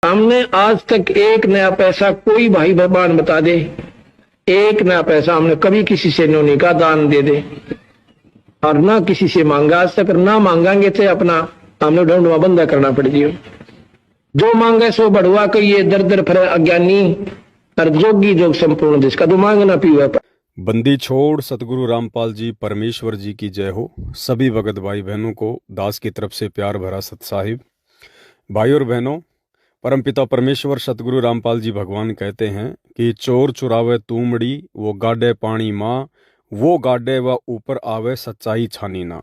हमने आज तक एक नया पैसा, कोई भाई बहन बता दे, एक नया पैसा हमने कभी किसी से नहीं कहा दान दे दे, और ना किसी से मांगा आज तक, ना मांगांगे थे। अपना हमने ढूंढवा बंदा करना पड़ जियो। जो मांगे सो बढ़वा कहिए, दर दर फिर अज्ञानी और जोगी जोग संपूर्ण जिसका तो मांगना पीवा। बंदी छोड़ सतगुरु रामपाल जी परमेश्वर जी की जय हो। सभी भगत भाई बहनों को दास की तरफ से प्यार भरा सत साहिब। भाई और बहनों, परमपिता परमेश्वर सतगुरु रामपाल जी भगवान कहते हैं कि चोर चुरावे तूमड़ी, वो गाडे पानी माँ, वो गाडे व ऊपर आवे सच्चाई छानी ना।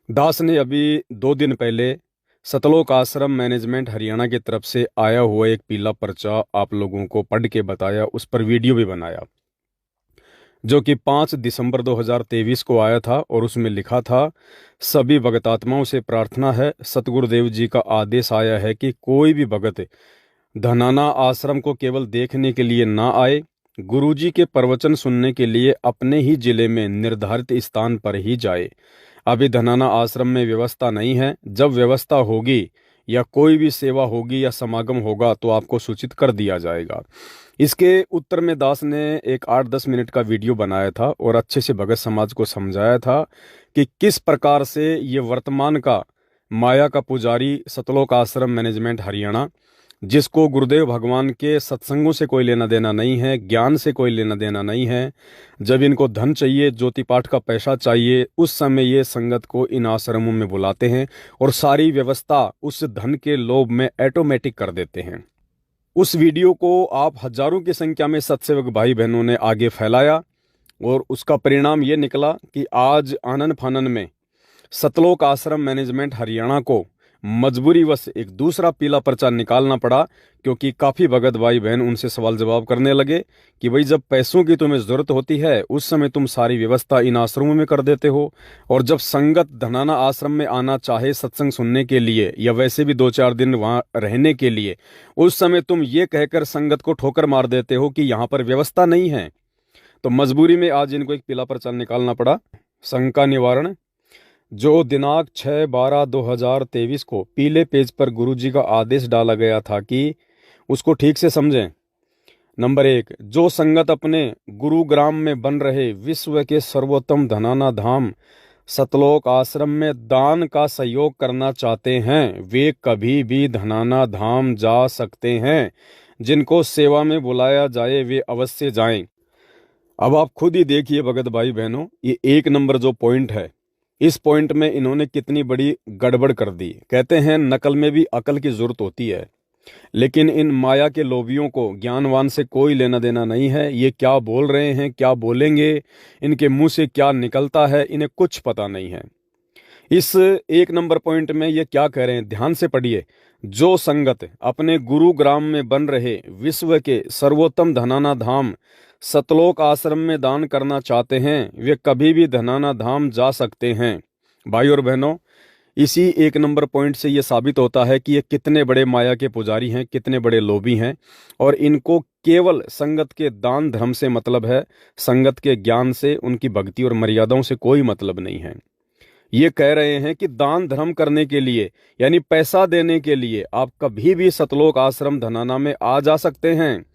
दास ने अभी 2 दिन पहले सतलोक आश्रम मैनेजमेंट हरियाणा की तरफ से आया हुआ एक पीला पर्चा आप लोगों को पढ़ के बताया, उस पर वीडियो भी बनाया, जो कि 5 दिसंबर 2023 को आया था। और उसमें लिखा था, सभी भगतात्माओं से प्रार्थना है, सतगुरुदेव जी का आदेश आया है कि कोई भी भगत धनाना आश्रम को केवल देखने के लिए ना आए, गुरुजी के प्रवचन सुनने के लिए अपने ही जिले में निर्धारित स्थान पर ही जाए। अभी धनाना आश्रम में व्यवस्था नहीं है। जब व्यवस्था होगी या कोई भी सेवा होगी या समागम होगा तो आपको सूचित कर दिया जाएगा। इसके उत्तर में दास ने एक 8-10 मिनट का वीडियो बनाया था और अच्छे से भगत समाज को समझाया था कि किस प्रकार से ये वर्तमान का माया का पुजारी सतलोक आश्रम मैनेजमेंट हरियाणा, जिसको गुरुदेव भगवान के सत्संगों से कोई लेना देना नहीं है, ज्ञान से कोई लेना देना नहीं है, जब इनको धन चाहिए, ज्योति पाठ का पैसा चाहिए, उस समय ये संगत को इन आश्रमों में बुलाते हैं और सारी व्यवस्था उस धन के लोभ में ऑटोमेटिक कर देते हैं। उस वीडियो को आप हजारों की संख्या में सत्सेवक भाई बहनों ने आगे फैलाया और उसका परिणाम ये निकला कि आज आनन फानन में सतलोक आश्रम मैनेजमेंट हरियाणा को मजबूरीवश एक दूसरा पीला पर्चा निकालना पड़ा, क्योंकि काफ़ी भगत भाई बहन उनसे सवाल जवाब करने लगे कि भाई जब पैसों की तुम्हें ज़रूरत होती है उस समय तुम सारी व्यवस्था इन आश्रमों में कर देते हो, और जब संगत धनाना आश्रम में आना चाहे सत्संग सुनने के लिए या वैसे भी 2-4 दिन वहाँ रहने के लिए, उस समय तुम ये कहकर संगत को ठोकर मार देते हो कि यहाँ पर व्यवस्था नहीं है। तो मजबूरी में आज इनको एक पीला पर्चा निकालना पड़ा। शंका निवारण, जो दिनांक 6/12/2023 को पीले पेज पर गुरुजी का आदेश डाला गया था कि उसको ठीक से समझें। नंबर 1, जो संगत अपने गुरुग्राम में बन रहे विश्व के सर्वोत्तम धनाना धाम सतलोक आश्रम में दान का सहयोग करना चाहते हैं, वे कभी भी धनाना धाम जा सकते हैं। जिनको सेवा में बुलाया जाए वे अवश्य जाएं। अब आप खुद ही देखिए भगत भाई बहनों, ये 1 नंबर जो पॉइंट है, इस पॉइंट में इन्होंने कितनी बड़ी गड़बड़ कर दी। कहते हैं नकल में भी अकल की जरूरत होती है, लेकिन इन माया के लोभियों को ज्ञानवान से कोई लेना देना नहीं है। ये क्या बोल रहे हैं, क्या बोलेंगे, इनके मुंह से क्या निकलता है, इन्हें कुछ पता नहीं है। इस 1 नंबर पॉइंट में ये क्या कह रहे हैं, ध्यान से पढ़िए। जो संगत अपने गुरुग्राम में बन रहे विश्व के सर्वोत्तम धनाना धाम सतलोक आश्रम में दान करना चाहते हैं, वे कभी भी धनाना धाम जा सकते हैं। भाई और बहनों, इसी 1 नंबर पॉइंट से ये साबित होता है कि ये कितने बड़े माया के पुजारी हैं, कितने बड़े लोभी हैं, और इनको केवल संगत के दान धर्म से मतलब है, संगत के ज्ञान से, उनकी भक्ति और मर्यादाओं से कोई मतलब नहीं है। ये कह रहे हैं कि दान धर्म करने के लिए यानी पैसा देने के लिए आप कभी भी सतलोक आश्रम धनाना में आ जा सकते हैं,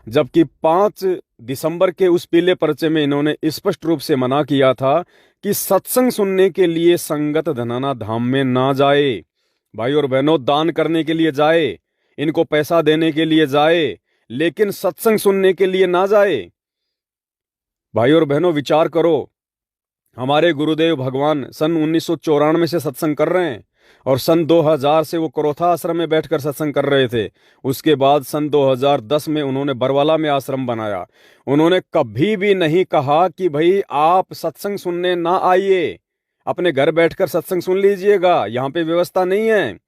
जबकि 5 दिसंबर के उस पीले पर्चे में इन्होंने स्पष्ट रूप से मना किया था कि सत्संग सुनने के लिए संगत धनाना धाम में ना जाए। भाई और बहनों, दान करने के लिए जाए, इनको पैसा देने के लिए जाए, लेकिन सत्संग सुनने के लिए ना जाए। भाई और बहनों, विचार करो, हमारे गुरुदेव भगवान सन 1994 से सत्संग कर रहे हैं और सन 2000 से वो करोथा आश्रम में बैठकर सत्संग कर रहे थे। उसके बाद सन 2010 में उन्होंने बरवाला में आश्रम बनाया। उन्होंने कभी भी नहीं कहा कि भाई आप सत्संग सुनने ना आइए, अपने घर बैठकर सत्संग सुन लीजिएगा, यहाँ पे व्यवस्था नहीं है।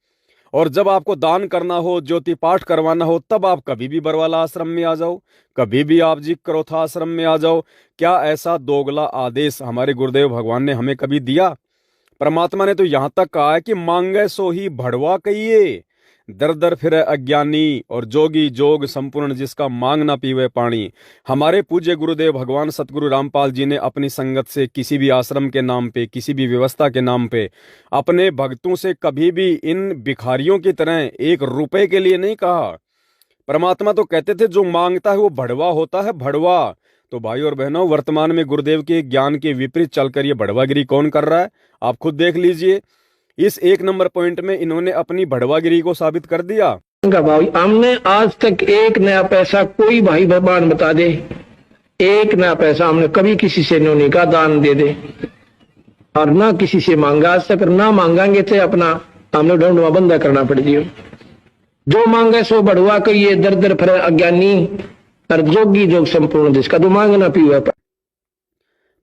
और जब आपको दान करना हो, ज्योति पाठ करवाना हो, तब आप कभी भी बरवाला आश्रम में आ जाओ, कभी भी आप जी करोथा आश्रम में आ जाओ। क्या ऐसा दोगला आदेश हमारे गुरुदेव भगवान ने हमें कभी दिया? परमात्मा ने तो यहां तक कहा है कि मांगे सो ही भड़वा कहिए। दर दर फिरे अज्ञानी, और जोगी जोग संपूर्ण जिसका मांग ना पीवे पानी। हमारे पूज्य गुरुदेव भगवान सतगुरु रामपाल जी ने अपनी संगत से किसी भी आश्रम के नाम पे, किसी भी व्यवस्था के नाम पे अपने भक्तों से कभी भी इन भिखारियों की तरह 1 रुपए के लिए नहीं कहा। परमात्मा तो कहते थे जो मांगता है वो भड़वा होता है, भड़वा। तो भाई और बहनों, वर्तमान में गुरुदेव के ज्ञान के विपरीत चलकर ये भड़वागिरी कौन कर रहा है, आप खुद देख लीजिए। इस 1 नंबर पॉइंट में इन्होंने अपनी भड़वागिरी को साबित कर दिया। भाई हमने आज तक 1 नया पैसा, कोई भाई भगवान बता दे, 1 नया पैसा हमने कभी किसी से नहीं कहा दान दे दे, और ना किसी से मांगा आज तक, ना मांगांगे तो अपना हमने ढूंढवा बंदा करना पड़ जियो। जो मांगे सो बढ़वा करिए, दर दर फिरे अज्ञानी, और जोगी जोग संपूर्ण जिसका तो मांगना पीवा।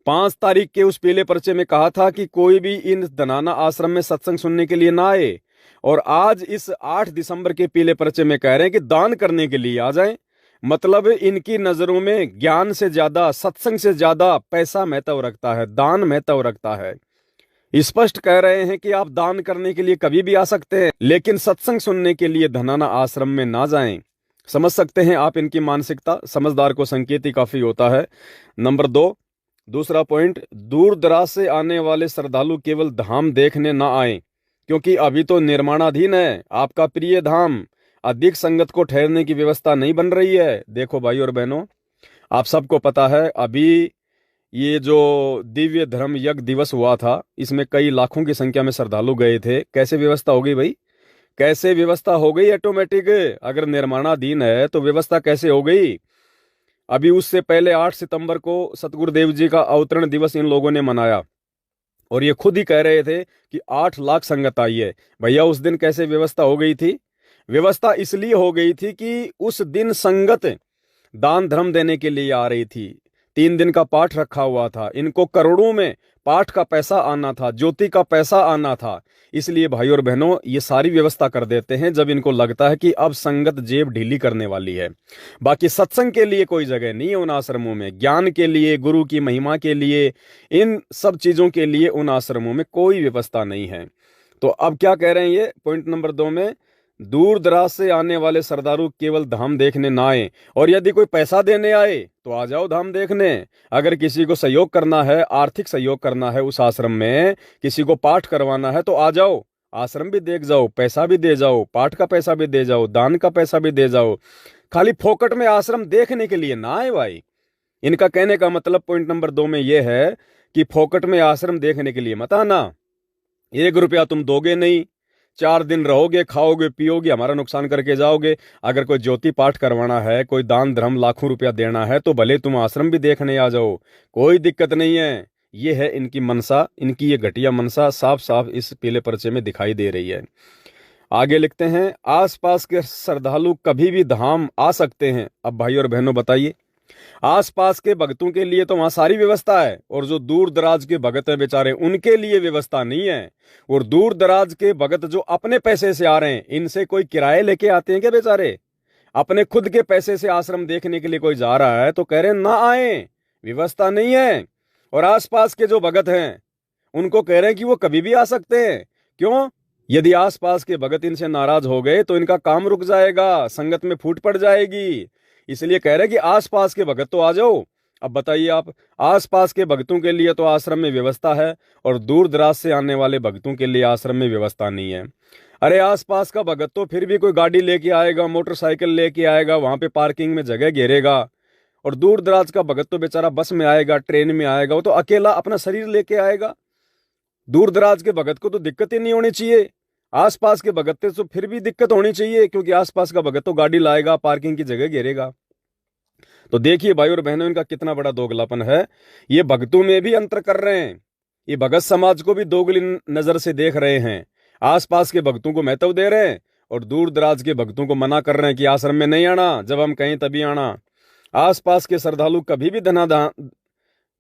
5 तारीख के उस पीले पर्चे में कहा था कि कोई भी इन धनाना आश्रम में सत्संग सुनने के लिए ना आए, और आज इस 8 दिसंबर के पीले पर्चे में कह रहे हैं कि दान करने के लिए आ जाएं। मतलब इनकी नजरों में ज्ञान से ज्यादा, सत्संग से ज्यादा पैसा महत्व रखता है, दान महत्व रखता है। स्पष्ट कह रहे हैं कि आप दान करने के लिए कभी भी आ सकते हैं, लेकिन सत्संग सुनने के लिए धनाना आश्रम में ना जाएं। समझ सकते हैं आप इनकी मानसिकता। समझदार को संकेत ही काफी होता है। नंबर 2, दूसरा पॉइंट, दूर दराज से आने वाले श्रद्धालु केवल धाम देखने ना आए, क्योंकि अभी तो निर्माणाधीन है आपका प्रिय धाम। अधिक संगत को ठहरने की व्यवस्था नहीं बन रही है। देखो भाई और बहनों, आप सबको पता है अभी ये जो दिव्य धर्म यज्ञ दिवस हुआ था, इसमें कई लाखों की संख्या में श्रद्धालु गए थे। कैसे व्यवस्था हो गई भाई, कैसे व्यवस्था हो गई ऑटोमेटिक? अगर निर्माणाधीन है तो व्यवस्था कैसे हो गई? अभी उससे पहले 8 सितंबर को सतगुरुदेव जी का अवतरण दिवस इन लोगों ने मनाया, और ये खुद ही कह रहे थे कि 8 लाख संगत आई है। भैया उस दिन कैसे व्यवस्था हो गई थी? व्यवस्था इसलिए हो गई थी कि उस दिन संगत दान धर्म देने के लिए आ रही थी। 3 दिन का पाठ रखा हुआ था, इनको करोड़ों में पाठ का पैसा आना था, ज्योति का पैसा आना था। इसलिए भाई और बहनों, ये सारी व्यवस्था कर देते हैं जब इनको लगता है कि अब संगत जेब ढीली करने वाली है। बाकी सत्संग के लिए कोई जगह नहीं है उन आश्रमों में, ज्ञान के लिए, गुरु की महिमा के लिए, इन सब चीजों के लिए उन आश्रमों में कोई व्यवस्था नहीं है। तो अब क्या कह रहे हैं ये पॉइंट नंबर 2 में, दूर दराज से आने वाले श्रद्धालु केवल धाम देखने ना आए, और यदि कोई पैसा देने आए तो आ जाओ धाम देखने। अगर किसी को सहयोग करना है, आर्थिक सहयोग करना है उस आश्रम में, किसी को पाठ करवाना है तो आ जाओ, आश्रम भी देख जाओ, पैसा भी दे जाओ, पाठ का पैसा भी दे जाओ, दान का पैसा भी दे जाओ। खाली फोकट में आश्रम देखने के लिए ना आए भाई। इनका कहने का मतलब पॉइंट नंबर 2 में यह है कि फोकट में आश्रम देखने के लिए मत आना। 1 रुपया तुम दोगे नहीं, 4 दिन रहोगे, खाओगे पियोगे, हमारा नुकसान करके जाओगे। अगर कोई ज्योति पाठ करवाना है, कोई दान धर्म लाखों रुपया देना है, तो भले तुम आश्रम भी देखने आ जाओ, कोई दिक्कत नहीं है। ये है इनकी मनसा, इनकी ये घटिया मनसा साफ साफ इस पीले पर्चे में दिखाई दे रही है। आगे लिखते हैं, आसपास के श्रद्धालु कभी भी धाम आ सकते हैं। अब भाई और बहनों बताइए, आसपास के भक्तों के लिए तो वहां सारी व्यवस्था है, और जो दूर दराज के भगत हैं बेचारे, उनके लिए व्यवस्था नहीं है। और दूर दराज के भगत जो अपने पैसे से आ रहे हैं, इनसे कोई किराए लेके आते हैं क्या बेचारे? अपने खुद के पैसे से आश्रम देखने के लिए कोई जा रहा है तो कह रहे हैं ना आए, व्यवस्था नहीं है। और आसपास के जो भगत हैं उनको कह रहे हैं कि वो कभी भी आ सकते हैं। क्यों? यदि आसपास के भगत इनसे नाराज हो गए तो इनका काम रुक जाएगा, संगत में फूट पड़ जाएगी। इसलिए कह रहे हैं कि आसपास के भगत तो आ जाओ। अब बताइए आप, आसपास के भक्तों के लिए तो आश्रम में व्यवस्था है, और दूर दराज से आने वाले भक्तों के लिए आश्रम में व्यवस्था नहीं है। अरे आसपास का भगत तो फिर भी कोई गाड़ी लेके आएगा, मोटरसाइकिल लेके आएगा, वहां पे पार्किंग में जगह घेरेगा। और दूर दराज का भगत तो बेचारा बस में आएगा, ट्रेन में आएगा, वो तो अकेला अपना शरीर लेके आएगा। दूर दराज के भगत को तो दिक्कत ही नहीं होनी चाहिए। आसपास के भगत तो फिर भी दिक्कत होनी चाहिए, क्योंकि आसपास का भगत तो गाड़ी लाएगा, पार्किंग की जगह घेरेगा। तो देखिए भाई और बहनों, इनका कितना बड़ा दोगलापन है। ये भक्तों में भी अंतर कर रहे हैं, ये भगत समाज को भी दोगली नजर से देख रहे हैं। आसपास के भक्तों को महत्व दे रहे हैं, और दूर दराज के भक्तों को मना कर रहे हैं कि आश्रम में नहीं आना, जब हम कहें तभी आना। आसपास के श्रद्धालु कभी भी धनाधाम,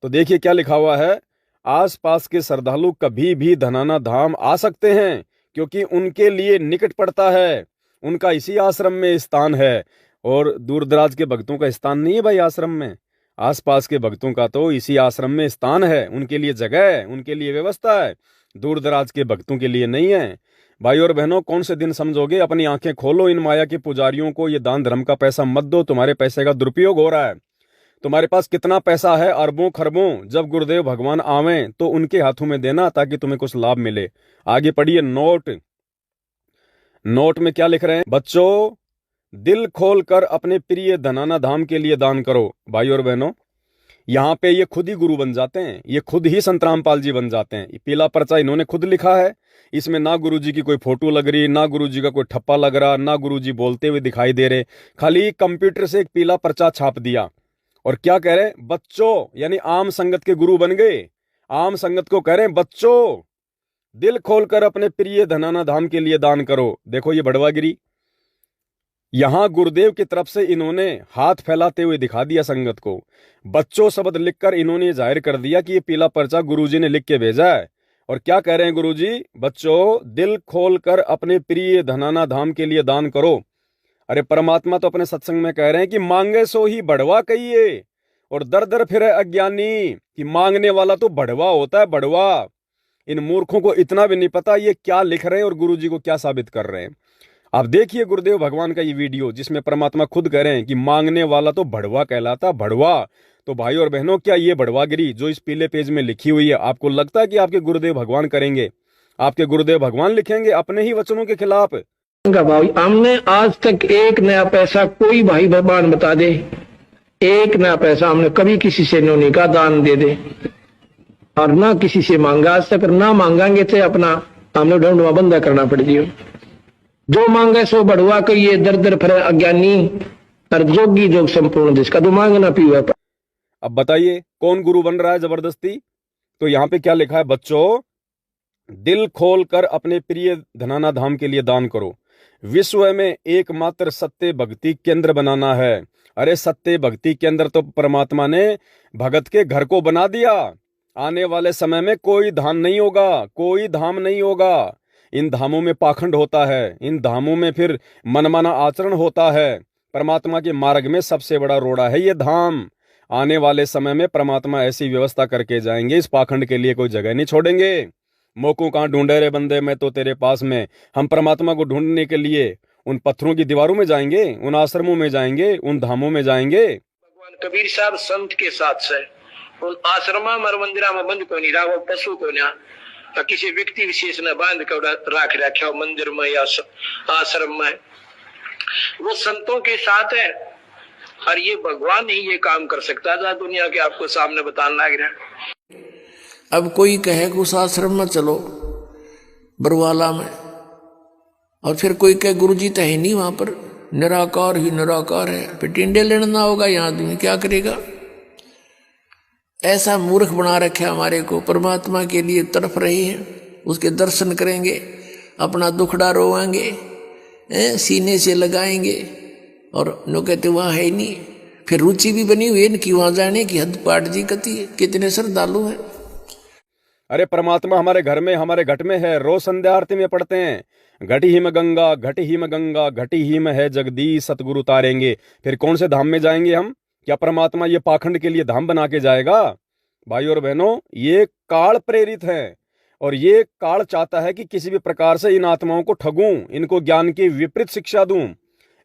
तो देखिए क्या लिखा हुआ है, आसपास के श्रद्धालु कभी भी धनाना धाम आ सकते हैं, क्योंकि उनके लिए निकट पड़ता है, उनका इसी आश्रम में स्थान है। और दूर दराज के भक्तों का स्थान नहीं है भाई आश्रम में, आसपास के भक्तों का तो इसी आश्रम में स्थान है, उनके लिए जगह है, उनके लिए व्यवस्था है, दूर दराज के भक्तों के लिए नहीं है। भाई और बहनों, कौन से दिन समझोगे? अपनी आंखें खोलो, इन माया के पुजारियों को ये दान धर्म का पैसा मत दो, तुम्हारे पैसे का दुरुपयोग हो रहा है। तुम्हारे पास कितना पैसा है, अरबों खरबों, जब गुरुदेव भगवान आवें तो उनके हाथों में देना ताकि तुम्हें कुछ लाभ मिले। आगे पढ़िए, नोट में क्या लिख रहे हैं? बच्चों, दिल खोल कर अपने प्रिय धनाना धाम के लिए दान करो। भाई और बहनों, यहाँ पे ये खुद ही गुरु बन जाते हैं, ये खुद ही संत रामपाल जी बन जाते हैं। ये पीला पर्चा इन्होंने खुद लिखा है, इसमें ना गुरु जी की कोई फोटो लग रही, ना गुरु जी का कोई ठप्पा लग रहा, ना गुरु जी बोलते हुए दिखाई दे रहे, खाली कंप्यूटर से एक पीला पर्चा छाप दिया। और क्या कह रहे हैं? बच्चों, यानी आम संगत के गुरु बन गए। आम संगत को कह रहे हैं, बच्चों दिल खोलकर अपने प्रिय धनाना धाम के लिए दान करो। देखो ये बड़वागिरी, यहां गुरुदेव की तरफ से इन्होंने हाथ फैलाते हुए दिखा दिया संगत को। बच्चों शब्द लिखकर इन्होंने जाहिर कर दिया कि ये पीला पर्चा गुरुजी ने लिख के भेजा है। और क्या कह रहे हैं गुरुजी? बच्चों दिल खोलकर अपने प्रिय धनाना धाम के लिए दान करो। अरे परमात्मा तो अपने सत्संग में कह रहे हैं कि मांगे सो ही बढ़वा कहिए, और दर दर फिरे अज्ञानी, कि मांगने वाला तो बढ़वा होता है, बढ़वा। इन मूर्खों को इतना भी नहीं पता ये क्या लिख रहे हैं और गुरुजी को क्या साबित कर रहे हैं। आप देखिए गुरुदेव भगवान का ये वीडियो, जिसमें परमात्मा खुद कह रहे हैं कि मांगने वाला तो बढ़वा कहलाता, बढ़वा। तो भाई और बहनों, क्या ये बढ़वागिरी जो इस पीले पेज में लिखी हुई है, आपको लगता है कि आपके गुरुदेव भगवान करेंगे? आपके गुरुदेव भगवान लिखेंगे अपने ही वचनों के खिलाफ? भाई, हमने आज तक एक नया पैसा, कोई भाई भगवान बता दे, एक नया पैसा हमने कभी किसी से नहीं कहा दान दे दे, और ना किसी से मांगा आज तक, ना मांगांगे तो अपना हमने ढूंढवा बंदा करना पड़ दियो। जो मांगे सो बढ़वा कहिए, दर दर फिरे अज्ञानी, और जोगी जोग संपूर्ण जिसका तो मांगना पीवा। अब बताइए कौन गुरु बन रहा है जबरदस्ती? तो यहाँ पे क्या लिखा है? बच्चों दिल खोल कर अपने प्रिय धनाना धाम के लिए दान करो। विश्व में एकमात्र सत्य भक्ति केंद्र बनाना है। अरे सत्य भक्ति केंद्र तो परमात्मा ने भगत के घर को बना दिया। आने वाले समय में कोई धाम नहीं होगा, कोई धाम नहीं होगा। इन धामों में पाखंड होता है, इन धामों में फिर मनमाना आचरण होता है। परमात्मा के मार्ग में सबसे बड़ा रोड़ा है ये धाम। आने वाले समय में परमात्मा ऐसी व्यवस्था करके जाएंगे, इस पाखंड के लिए कोई जगह नहीं छोड़ेंगे। मोको कहाँ ढूंढे रे बंदे, मैं तो तेरे पास में। हम परमात्मा को ढूंढने के लिए उन पत्थरों की दीवारों में जाएंगे, उन आश्रमों में जाएंगे, उन धामों में जाएंगे। भगवान कबीर साहब संत के साथ से उन आश्रमा मर मंदिरा में बंद को नहीं रहा, पशु को ना किसी व्यक्ति विशेष ने बांध कर राख रखा मंदिर में या आश्रम में, वो संतों के साथ है। और ये भगवान ही ये काम कर सकता था, दुनिया के आपको सामने बताने लग रहा। अब कोई कहे कि उस आश्रम में चलो बरवाला में, और फिर कोई कहे गुरुजी तो है नहीं वहां पर, निराकार ही निराकार है, फिर टिंडे लेना होगा, यहाँ आदमी क्या करेगा? ऐसा मूर्ख बना रखा हमारे को। परमात्मा के लिए तड़प रहे हैं, उसके दर्शन करेंगे, अपना दुखड़ा रोवाएंगे, सीने से लगाएंगे, और नो कहते वहाँ है ही नहीं। फिर रुचि भी बनी हुई है कि वहां जाने की हद पाट जी कती है। कितने श्रद्धालु हैं। अरे परमात्मा हमारे घर में, हमारे घट में है। रोज संध्या आरती में पढ़ते हैं, घटी ही में गंगा, घटी ही में गंगा, घटी ही में है जगदीश सतगुरु तारेंगे। फिर कौन से धाम में जाएंगे हम? क्या परमात्मा ये पाखंड के लिए धाम बना के जाएगा? भाई और बहनों, ये काल प्रेरित है, और ये काल चाहता है कि किसी भी प्रकार से इन आत्माओं को ठगूं, इनको ज्ञान की विपरीत शिक्षा दूं।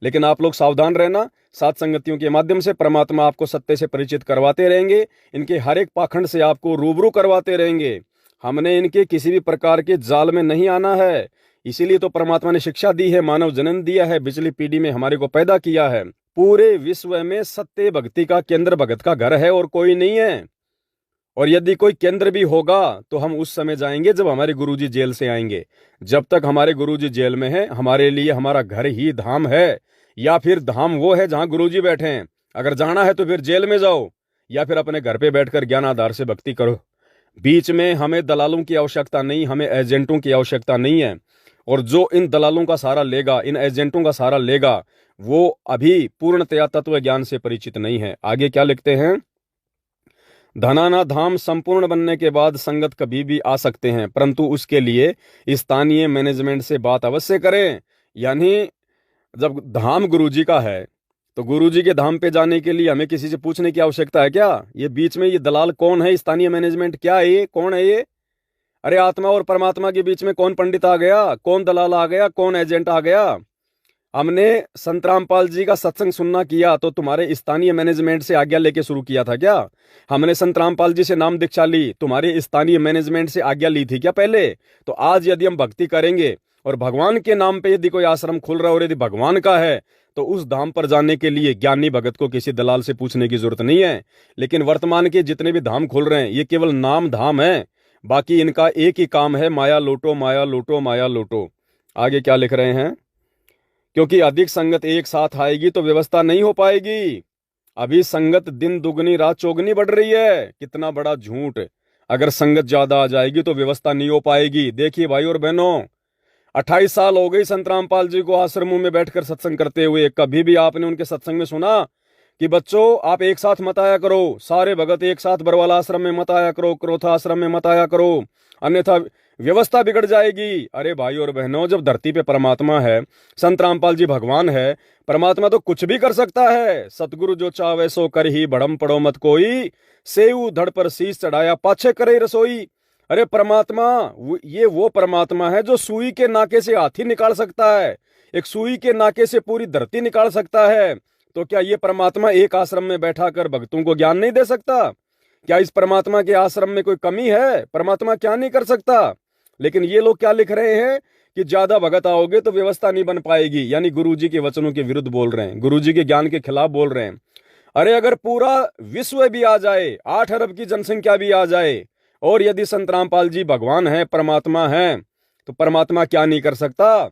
लेकिन आप लोग सावधान रहना, सात संगतियों के माध्यम से परमात्मा आपको सत्य से परिचित करवाते रहेंगे, इनके हर एक पाखंड से आपको रूबरू करवाते रहेंगे। हमने इनके किसी भी प्रकार के जाल में नहीं आना है। इसीलिए तो परमात्मा ने शिक्षा दी है, मानव जन्म दिया है, पिछली पीढ़ी में हमारे को पैदा किया है। पूरे विश्व में सत्य भक्ति का केंद्र भगत का घर है और कोई नहीं है। और यदि कोई केंद्र भी होगा तो हम उस समय जाएंगे जब हमारे गुरुजी जेल से आएंगे। जब तक हमारे गुरुजी जेल में है, हमारे लिए हमारा घर ही धाम है, या फिर धाम वो है जहां गुरुजी बैठे हैं। अगर जाना है तो फिर जेल में जाओ, या फिर अपने घर पे बैठकर ज्ञान आधार से भक्ति करो। बीच में हमें दलालों की आवश्यकता नहीं, हमें एजेंटों की आवश्यकता नहीं है। और जो इन दलालों का सहारा लेगा, इन एजेंटों का सहारा लेगा, वो अभी पूर्णतया तत्व ज्ञान से परिचित नहीं है। आगे क्या लिखते हैं? धनाना धाम संपूर्ण बनने के बाद संगत कभी भी आ सकते हैं, परंतु उसके लिए स्थानीय मैनेजमेंट से बात अवश्य करें। यानी जब धाम गुरुजी का है तो गुरुजी के धाम पे जाने के लिए हमें किसी से पूछने की आवश्यकता है क्या? ये बीच में ये दलाल कौन है? स्थानीय मैनेजमेंट क्या है? ये कौन है? ये अरे आत्मा और परमात्मा के बीच में कौन पंडित आ गया, कौन दलाल आ गया, कौन एजेंट आ गया? हमने संत रामपाल जी का सत्संग सुनना किया तो तुम्हारे स्थानीय मैनेजमेंट से आज्ञा लेके शुरू किया था क्या? हमने संत रामपाल जी से नाम दीक्षा ली, तुम्हारे स्थानीय मैनेजमेंट से आज्ञा ली थी क्या पहले? तो आज यदि हम भक्ति करेंगे और भगवान के नाम पे यदि कोई आश्रम खुल रहा है और यदि भगवान का है, तो उस धाम पर जाने के लिए ज्ञानी भगत को किसी दलाल से पूछने की जरूरत नहीं है। लेकिन वर्तमान के जितने भी धाम खुल रहे हैं ये केवल नाम धाम है, बाकी इनका एक ही काम है, माया लूटो, माया लूटो, माया लूटो। आगे क्या लिख रहे हैं? क्योंकि अधिक संगत एक साथ आएगी तो व्यवस्था नहीं हो पाएगी। अभी संगत दिन दुगनी रात चौगनी बढ़ रही है। कितना बड़ा झूठ! अगर संगत ज्यादा आ जाएगी तो व्यवस्था नहीं हो पाएगी। देखिए भाई और बहनों, 28 साल हो गई संत रामपाल जी को आश्रमों में बैठकर सत्संग करते हुए। कभी भी आपने उनके सत्संग में सुना कि बच्चों आप एक साथ मत आया करो, सारे भगत एक साथ बरवाला आश्रम में मत आया करो, क्रोथा आश्रम में मत आया करो, अन्यथा व्यवस्था बिगड़ जाएगी? अरे भाई और बहनों, जब धरती पे परमात्मा है, संत रामपाल जी भगवान है, परमात्मा तो कुछ भी कर सकता है। सतगुरु जो चावे सो कर ही, भड़म पड़ो मत कोई, सेऊ धड़ पर शीश चढ़ाया पाछे करे रसोई। अरे परमात्मा ये वो परमात्मा है जो सुई के नाके से हाथी निकाल सकता है, एक सुई के नाके से पूरी धरती निकाल सकता है। तो क्या ये परमात्मा एक आश्रम में बैठा कर भक्तों को ज्ञान नहीं दे सकता? क्या इस परमात्मा के आश्रम में कोई कमी है? परमात्मा क्या नहीं कर सकता? लेकिन ये लोग क्या लिख रहे हैं कि ज्यादा भगत आओगे तो व्यवस्था नहीं बन पाएगी, यानी गुरुजी के वचनों के विरुद्ध बोल रहे हैं, गुरुजी के ज्ञान के खिलाफ बोल रहे हैं। अरे अगर पूरा विश्व भी आ जाए, 8 अरब की जनसंख्या भी आ जाए, और यदि संत रामपाल जी भगवान है, परमात्मा है, तो परमात्मा क्या नहीं कर सकता?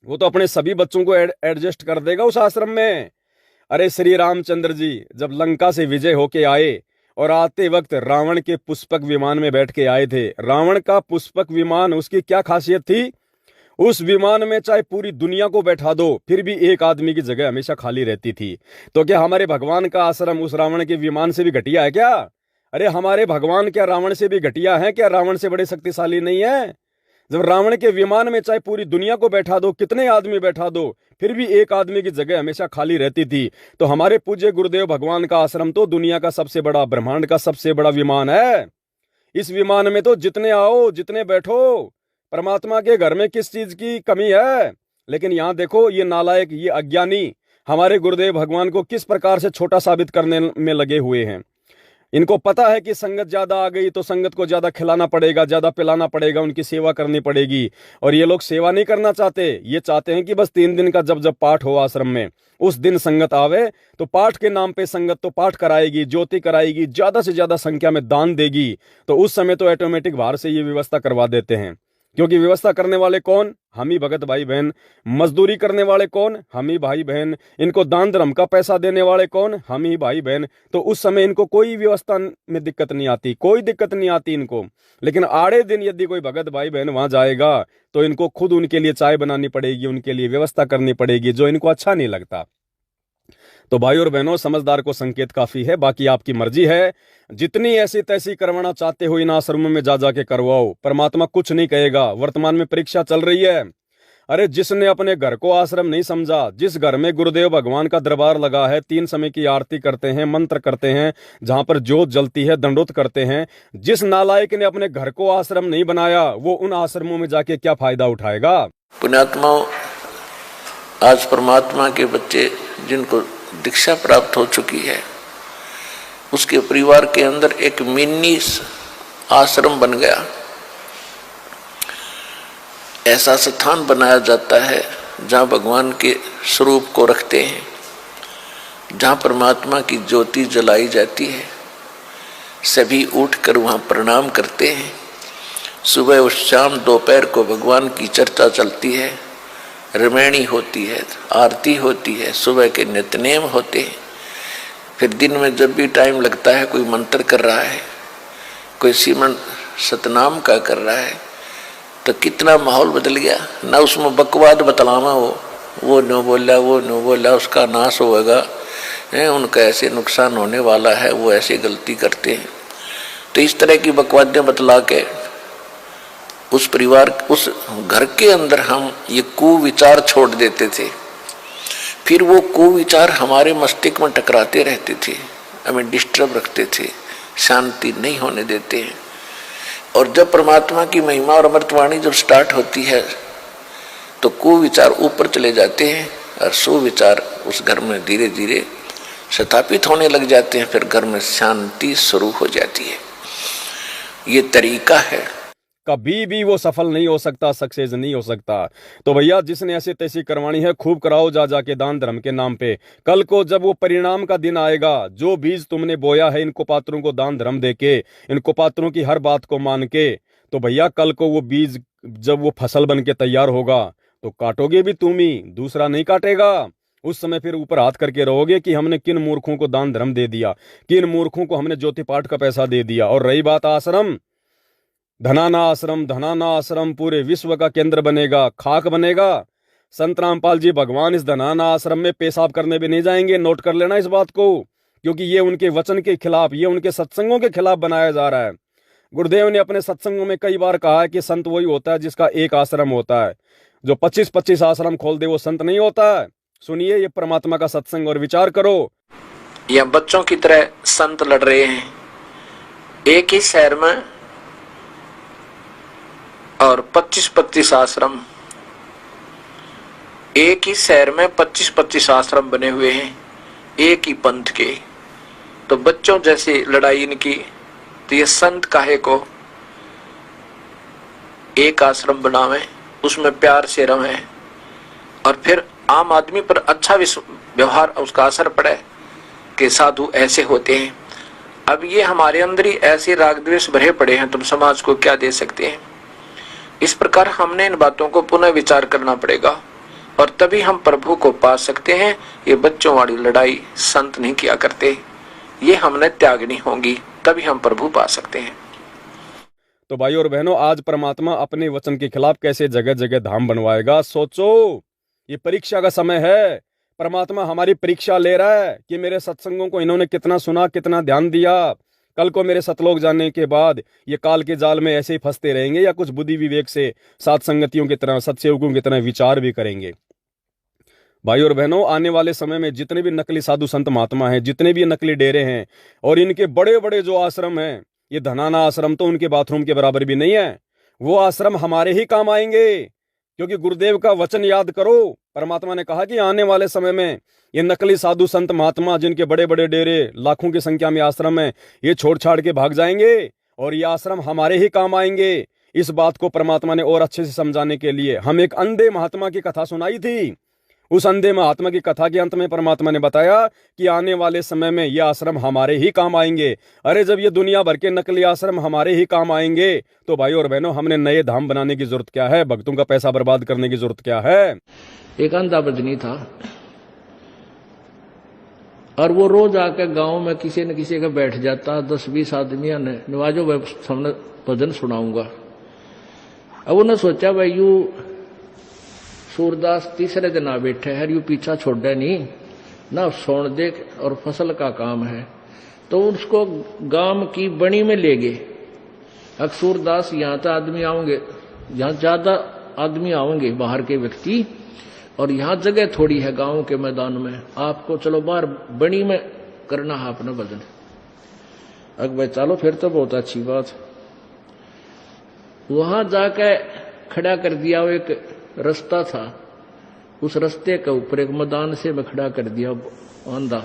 वो तो अपने सभी बच्चों को एडजस्ट कर देगा उस आश्रम में। अरे श्री रामचंद्र जी जब लंका से विजय होके आए और आते वक्त रावण के पुष्पक विमान में बैठ के आए थे। रावण का पुष्पक विमान, उसकी क्या खासियत थी? उस विमान में चाहे पूरी दुनिया को बैठा दो फिर भी एक आदमी की जगह हमेशा खाली रहती थी। तो क्या हमारे भगवान का आश्रम उस रावण के विमान से भी घटिया है क्या? अरे हमारे भगवान क्या रावण से भी घटिया है क्या? रावण से बड़े शक्तिशाली नहीं है? जब रावण के विमान में चाहे पूरी दुनिया को बैठा दो, कितने आदमी बैठा दो, फिर भी एक आदमी की जगह हमेशा खाली रहती थी। तो हमारे पूज्य गुरुदेव भगवान का आश्रम तो दुनिया का सबसे बड़ा, ब्रह्मांड का सबसे बड़ा विमान है। इस विमान में तो जितने आओ, जितने बैठो, परमात्मा के घर में किस चीज की कमी है? लेकिन यहां देखो, ये नालायक, ये अज्ञानी हमारे गुरुदेव भगवान को किस प्रकार से छोटा साबित करने में लगे हुए हैं। इनको पता है कि संगत ज्यादा आ गई तो संगत को ज्यादा खिलाना पड़ेगा, ज्यादा पिलाना पड़ेगा, उनकी सेवा करनी पड़ेगी। और ये लोग सेवा नहीं करना चाहते, ये चाहते हैं कि बस 3 दिन का जब जब पाठ हो आश्रम में, उस दिन संगत आवे तो पाठ के नाम पे संगत तो पाठ कराएगी, ज्योति कराएगी, ज्यादा से ज्यादा संख्या में दान देगी। तो उस समय तो ऑटोमेटिक बाहर से ये व्यवस्था करवा देते हैं, क्योंकि व्यवस्था करने वाले कौन? हम ही भगत भाई बहन। मजदूरी करने वाले कौन? हम ही भाई बहन। इनको दान धर्म का पैसा देने वाले कौन? हम ही भाई बहन। तो उस समय इनको कोई व्यवस्था में दिक्कत नहीं आती, कोई दिक्कत नहीं आती इनको। लेकिन आड़े दिन यदि कोई भगत भाई बहन वहां जाएगा तो इनको खुद उनके लिए चाय बनानी पड़ेगी, उनके लिए व्यवस्था करनी पड़ेगी, जो इनको अच्छा नहीं लगता। तो भाई और बहनों, समझदार को संकेत काफी है, बाकी आपकी मर्जी है। जितनी ऐसी तैसी करवाना चाहते हो इन आश्रमों में जा जाके करवाओ, परमात्मा कुछ नहीं कहेगा। वर्तमान में परीक्षा चल रही है। अरे जिसने अपने घर को आश्रम नहीं समझा, जिस घर में गुरुदेव भगवान का दरबार लगा है, 3 समय की आरती करते हैं, मंत्र करते हैं, जहां पर ज्योत जलती है, दंडोत करते हैं, जिस नालायक ने अपने घर को आश्रम नहीं बनाया, वो उन आश्रमों में जाके क्या फायदा उठाएगा? पुण्यात्माओं, आज परमात्मा के बच्चे जिनको दीक्षा प्राप्त हो चुकी है, उसके परिवार के अंदर एक मिनी आश्रम बन गया। ऐसा स्थान बनाया जाता है जहाँ भगवान के स्वरूप को रखते हैं, जहाँ परमात्मा की ज्योति जलाई जाती है। सभी उठकर वहाँ प्रणाम करते हैं। सुबह और शाम दोपहर को भगवान की चर्चा चलती है, रमैणी होती है, आरती होती है, सुबह के नित्यनेम होते हैं। फिर दिन में जब भी टाइम लगता है, कोई मंत्र कर रहा है, कोई सिमरन सतनाम का कर रहा है, तो कितना माहौल बदल गया ना। उसमें बकवाद बतलावा वो न बोला, वो न बोला, उसका नाश होगा, उनका ऐसे नुकसान होने वाला है, वो ऐसे गलती करते हैं। तो इस तरह की बकवादें बतला के उस परिवार, उस घर के अंदर हम ये कुविचार छोड़ देते थे। फिर वो कुविचार हमारे मस्तिष्क में टकराते रहते थे, हमें डिस्टर्ब रखते थे, शांति नहीं होने देते हैं। और जब परमात्मा की महिमा और अमृतवाणी जब स्टार्ट होती है तो कुविचार ऊपर चले जाते हैं और सुविचार उस घर में धीरे धीरे स्थापित होने लग जाते हैं। फिर घर में शांति शुरू हो जाती है। ये तरीका है। कभी भी वो सफल नहीं हो सकता, सक्सेस नहीं हो सकता। तो भैया जिसने ऐसी तैसी करवानी है, खूब कराओ जा जाके दान धर्म के नाम पे। कल को जब वो परिणाम का दिन आएगा, जो बीज तुमने बोया है इनको पात्रों को दान धर्म देके, इनको पात्रों की हर बात को मान के, तो भैया कल को वो बीज जब वो फसल बन के तैयार होगा तो काटोगे भी तुम ही, दूसरा नहीं काटेगा। उस समय फिर ऊपर हाथ करके रहोगे कि हमने किन मूर्खों को दान धर्म दे दिया, किन मूर्खों को हमने ज्योति पाठ का पैसा दे दिया। और रही बात आश्रम, धनाना आश्रम पूरे विश्व का केंद्र बनेगा, खाक बनेगा। संत रामपाल जी भगवान इस धनाना आश्रम में पेशाब करने भी नहीं जाएंगे, नोट कर लेना इस बात को, क्योंकि ये उनके वचन के खिलाफ, ये उनके सत्संगों के खिलाफ बनाया जा रहा है। गुरुदेव ने अपने सत्संगों में कई बार कहा है कि संत वही होता है जिसका एक आश्रम होता है, जो 25-25 आश्रम खोल दे वो संत नहीं होता है। सुनिए ये परमात्मा का सत्संग और विचार करो। या बच्चों की तरह संत लड़ रहे हैं एक ही शहर में, और 25-25 आश्रम, एक ही शहर में 25-25 आश्रम बने हुए हैं एक ही पंथ के। तो बच्चों जैसी लड़ाई इनकी, तो ये संत काहे को एक आश्रम बनावे, उसमें प्यार से रहे और फिर आम आदमी पर अच्छा व्यवहार उसका असर पड़े कि साधु ऐसे होते हैं। अब ये हमारे अंदर ही ऐसे राग द्वेष भरे पड़े हैं, तुम समाज को क्या दे सकते हैं। इस प्रकार हमने इन बातों को पुनः विचार करना पड़ेगा और तभी हम प्रभु को पा सकते हैं। ये बच्चों वाली लड़ाई संत नहीं किया करते, ये हमने त्यागनी होगी, तभी हम प्रभु पा सकते हैं। तो भाई और बहनों, आज परमात्मा अपने वचन के खिलाफ कैसे जगह जगह धाम बनवाएगा, सोचो। ये परीक्षा का समय है, परमात्मा हमारी परीक्षा ले रहा है कि मेरे सत्संगों को इन्होंने कितना सुना, कितना ध्यान दिया। कल को मेरे सतलोक जाने के बाद ये काल के जाल में ऐसे ही फंसते रहेंगे या कुछ बुद्धि विवेक से सात संगतियों की तरह, सत्सेवकों की तरह विचार भी करेंगे। भाई और बहनों, आने वाले समय में जितने भी नकली साधु संत महात्मा हैं, जितने भी नकली डेरे हैं और इनके बड़े बड़े जो आश्रम हैं, ये धनाना आश्रम तो उनके बाथरूम के बराबर भी नहीं है। वो आश्रम हमारे ही काम आएंगे, क्योंकि गुरुदेव का वचन याद करो। परमात्मा ने कहा कि आने वाले समय में ये नकली साधु संत महात्मा, जिनके बड़े बड़े डेरे, लाखों की संख्या में आश्रम है, ये छोड़ छाड़ के भाग जाएंगे और ये आश्रम हमारे ही काम आएंगे। इस बात को परमात्मा ने और अच्छे से समझाने के लिए हम एक अंधे महात्मा की कथा सुनाई थी। उस अंधे महात्मा की कथा के अंत में परमात्मा ने बताया कि आने वाले समय में ये आश्रम हमारे ही काम आएंगे। अरे जब ये दुनिया भर के नकली आश्रम हमारे ही काम आएंगे तो भाई और बहनों, हमने नए धाम बनाने की जरूरत क्या है, भक्तों का पैसा बर्बाद करने की जरूरत क्या है। एक अंधा बजनी था और वो रोज आकर गांव में किसी न किसी का बैठ जाता, 10-20 आदमियों ने नवाजो मैं सामने भजन सुनाऊंगा। अब उन्होंने सोचा भाई यू सूरदास तीसरे दिन आ बैठे है, यू पीछा छोड़े नहीं ना, सोन देख और फसल का काम है। तो उसको गांव की बनी में ले गए। अब सूरदास यहाँ तो आदमी आओगे, यहाँ ज्यादा आदमी आओगे बाहर के व्यक्ति, और यहाँ जगह थोड़ी है गांव के मैदान में, आपको चलो बाहर बनी में करना है अपना भजन। अग भाई चलो फिर तो बहुत अच्छी बात। वहां जाके खड़ा कर दिया, वो एक रास्ता था, उस रास्ते के ऊपर एक मैदान से में खड़ा कर दिया अंधा,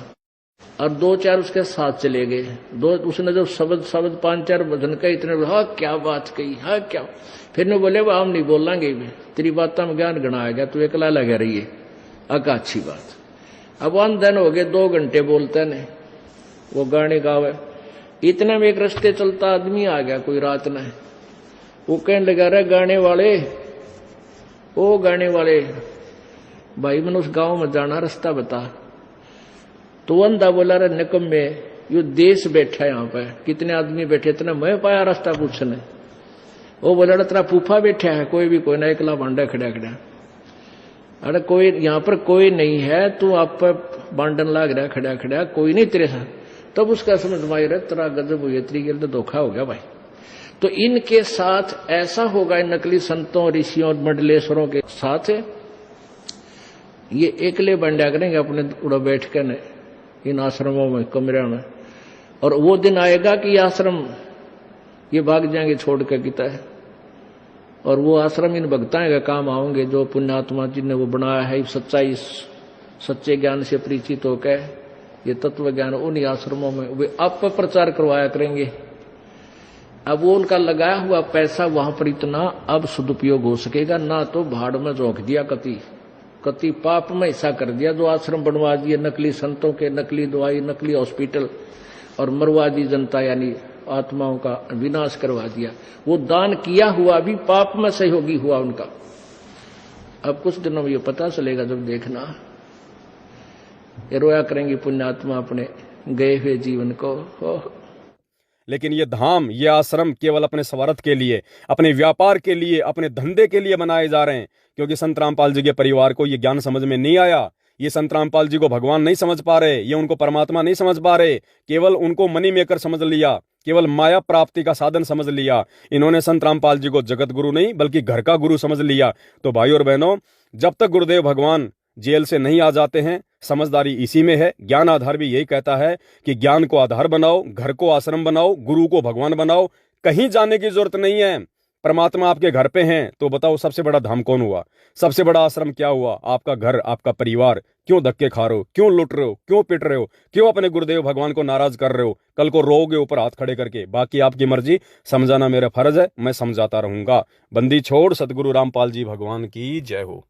और 2-4 उसके साथ चले गए। उसने जब शब्द 5-4 भजन का इतने, हाँ क्या बात कही, हाँ क्या, फिर ने बोले हम नहीं बोलेंगे, तेरी बातों में ज्ञान गणा गया, तू एकला लगा रही है। अका अच्छी बात। अब अंधन हो गए, 2 घंटे बोलते ने, वो गाने गावे। इतने में एक रास्ते चलता आदमी आ गया कोई रात ने, वो कहने लगा रहे गाने वाले, ओ गाने वाले भाई मैंने उस गांव में जाना, रास्ता बता। तो अंधा बोला रे निकम्मे, यो देश बैठा यहाँ पे, कितने आदमी बैठे, इतना मैं पाया रास्ता पूछने। वो बोला तेरा फूफा बैठा है, कोई भी कोई ना, एकला बांडा खड़ा खड़ा। अरे कोई यहाँ पर कोई नहीं है, तू आप पर बांडन लाग रहा खड़ा खड़ा, कोई नहीं तेरे साथ। तब उसका समझ में आई, तेरा गजब हुई, तेरी तो धोखा हो गया भाई। तो इनके साथ ऐसा होगा, इन नकली संतों, ऋषियों और मंडलेश्वरों के साथ ये एकले बंडा करेंगे अपने उड़ा बैठ कर इन आश्रमों में, कमरे में। और वो दिन आएगा कि आश्रम ये भाग जाएंगे छोड़ के किता है। और वो आश्रम इन भक्ताएं का काम आओगे जो पुण्यात्मा जिनने वो बनाया है सच्चाई सच्चे ज्ञान से परिचित होकर ये तत्व ज्ञान उन्हीं आश्रमों में वे आप प्रचार करवाया करेंगे। अब वो उनका लगाया हुआ पैसा वहां पर इतना अब सदुपयोग हो सकेगा ना, तो भाड़ में झोंक दिया कति पाप में हिस्सा कर दिया, जो आश्रम बनवा दिए नकली संतों के, नकली दवाई, नकली हॉस्पिटल और मरवा दी जनता, यानी आत्माओं का विनाश करवा दिया। वो दान किया हुआ भी पाप में सहयोगी हुआ उनका। अब कुछ दिनों में ये पता चलेगा, जब देखना ये रोया करेंगे पुण्यात्मा अपने गए हुए जीवन को। लेकिन ये धाम, ये आश्रम केवल अपने स्वार्थ के लिए, अपने व्यापार के लिए, अपने धंधे के लिए बनाए जा रहे हैं, क्योंकि संत रामपाल जी के परिवार को ये ज्ञान समझ में नहीं आया। ये संत रामपाल जी को भगवान नहीं समझ पा रहे, ये उनको परमात्मा नहीं समझ पा रहे, केवल उनको मनी मेकर समझ लिया, केवल माया प्राप्ति का साधन समझ लिया। इन्होंने संत रामपाल जी को जगत गुरु नहीं बल्कि घर का गुरु समझ लिया। तो भाई और बहनों, जब तक गुरुदेव भगवान जेल से नहीं आ जाते हैं, समझदारी इसी में है। ज्ञान आधार भी यही कहता है कि ज्ञान को आधार बनाओ, घर को आश्रम बनाओ, गुरु को भगवान बनाओ। कहीं जाने की जरूरत नहीं है, परमात्मा आपके घर पे हैं। तो बताओ सबसे बड़ा धाम कौन हुआ, सबसे बड़ा आश्रम क्या हुआ? आपका घर, आपका परिवार। क्यों धक्के खा रहे हो, क्यों लुट रहे हो, क्यों पिट रहे हो, क्यों अपने गुरुदेव भगवान को नाराज कर रहे हो? कल को रोओगे ऊपर हाथ खड़े करके। बाकी आपकी मर्जी, समझाना मेरा फर्ज है, मैं समझाता रहूंगा। बंदी छोड़ सतगुरु रामपाल जी भगवान की जय हो।